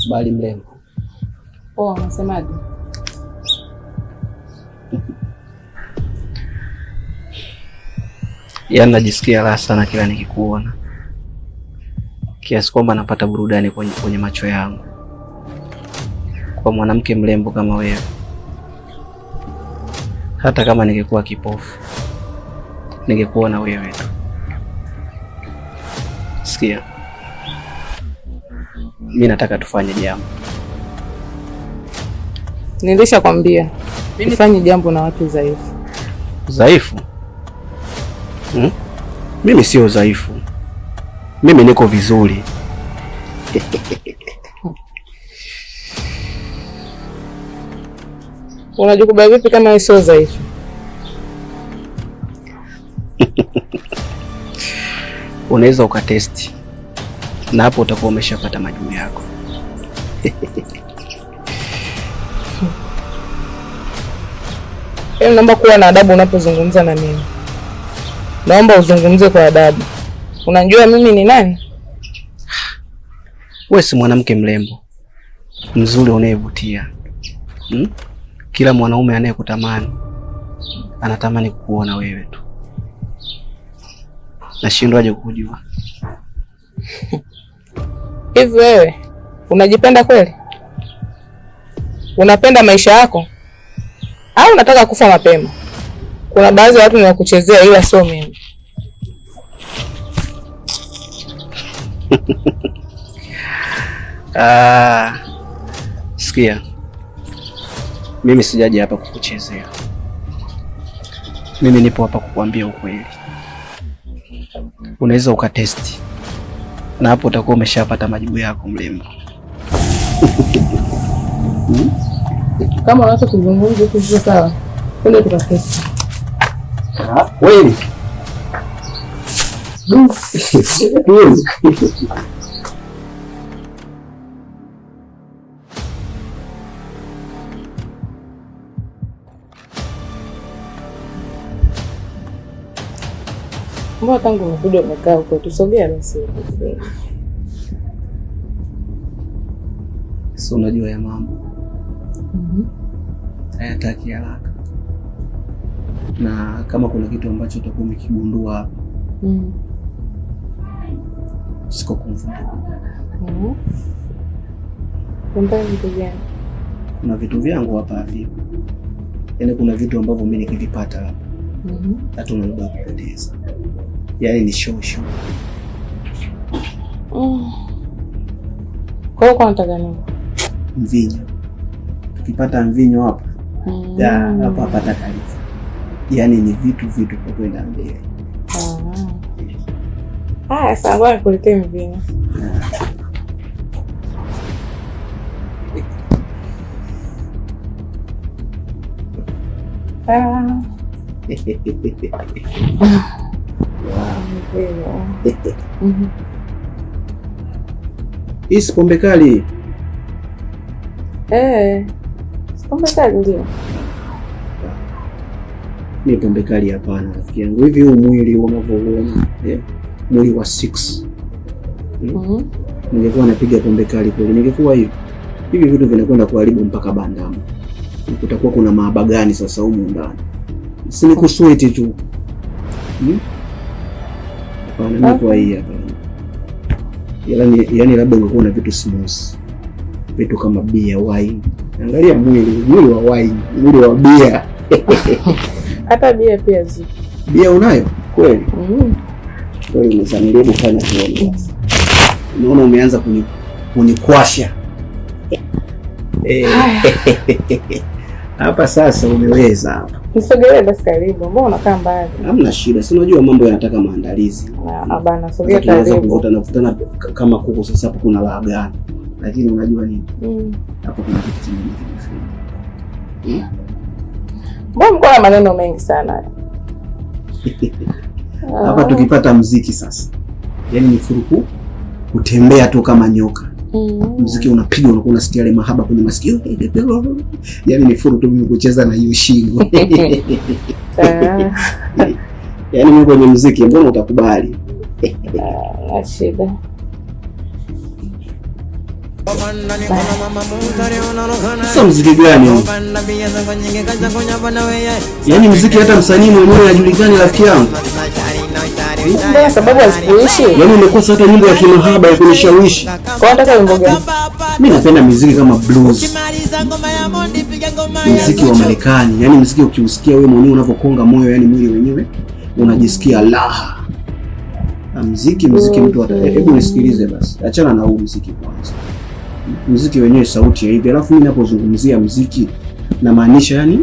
Bali mrembo. Oh, unasemaje? Yaani najisikia raha sana kila nikikuona, kiasi kwamba napata burudani kwenye macho yangu. Kwa mwanamke mrembo kama wewe, hata kama ningekuwa kipofu ningekuona wewe tu. Sikia, mimi nataka tufanye jambo. Nilishakwambia nifanye jambo na watu dhaifu. Dhaifu? Mimi sio dhaifu, mimi niko vizuri. Unajikubali vipi kama wewe sio dhaifu? Unaweza ukatesti na hapo utakuwa umeshapata majibu yako. Naomba kuwa na adabu unapozungumza na mimi. Naomba uzungumze kwa adabu. Unajua mimi ni nani? Wewe si mwanamke mrembo mzuri unayevutia. Kila mwanaume anayekutamani anatamani kukuona wewe tu. Nashindwaje kukujua? Hivi wewe unajipenda kweli? Unapenda maisha yako au unataka kufa mapema? Kuna baadhi ya watu ni wakuchezea, ila sio mimi. Sikia, mimi sijaje hapa kukuchezea. Mimi nipo hapa kukuambia ukweli. Unaweza ukatesti na hapo utakuwa umeshapata majibu yako mrembo. Kama unataka kuzungumza hivi sawa. Twende tukatesti. Wewe. Mbona tangu umekuja umekaa huko? Tusogea basi. Si unajua ya mambo. Hayataki haraka. Na kama kuna kitu ambacho utakuwa umekigundua hapa, siko comfortable. Kumbe vitu gani? Kuna vitu vyangu hapa havipo. Yaani kuna vitu ambavyo mimi nikivipata hapa hatuna muda wa kupoteza. Yaani ni show. Kwa hiyo unataka nini? Mvinyo. Tukipata mvinyo hapa, hapa hapata kalifu. Yaani ni vitu kwa kwenda mbele. Sasa ngoja nikuletee mvinyo. Hii si pombe kali. Pombe kali ndio. Ni pombe kali hapana rafiki yangu. Hivi huu mwili unavyoona, mwili wa 6. Ningekuwa napiga pombe kali kweli, ningekuwa hivi vitu vinakwenda kuharibu mpaka bandama. Kutakuwa kuna maaba gani sasa humu ndani? Si ni kusweti tu. Hapana, ni kwa hii hapa. Yaani labda ungekuwa na vitu smooth. Vitu kama bia, wine. Angalia mwili wa wine, mwili wa bia. Hata bia pia zipo. Bia unayo? Kweli? Kweli umesanilia kufanya tuone. Unaona umeanza kunikwasha. Hapa sasa umeweza hapa. Nisogelee basi karibu. Mbona unakaa mbali? Hamna shida. Si unajua mambo yanataka maandalizi. Bana, sogea karibu. Tunakutana kama kuku sasa, hapo kuna raha gani? Lakini unajua nini? Hapo kuna kitu kingine kinafanya. Mbona mko na maneno mengi sana? Hapa tukipata mziki sasa. Yaani ni furuku kutembea tu kama nyoka. Mziki unapiga unakuwa unasikia ile mahaba kwenye masikio. Yaani ni furu tu mimi kucheza na hiyo shingo. Yaani mimi kwenye mziki mbona utakubali? Shida. Sasa muziki gani huu? Yaani muziki hata msanii mwenyewe hajulikani rafiki yangu. Ndio sababu asikuishi. Yaani umekosa hata nyimbo ya kimahaba ya kunishawishi. Kwa nataka wimbo gani? Mimi napenda muziki kama blues. Muziki wa Marekani, yaani muziki ukiusikia wewe mwenyewe unavyokonga moyo, yaani mwili wenyewe unajisikia raha. Na muziki mtu hebu nisikilize basi. Achana na huu muziki kwanza. Muziki wenyewe sauti ya hivi. Alafu mimi ninapozungumzia muziki na maanisha yaani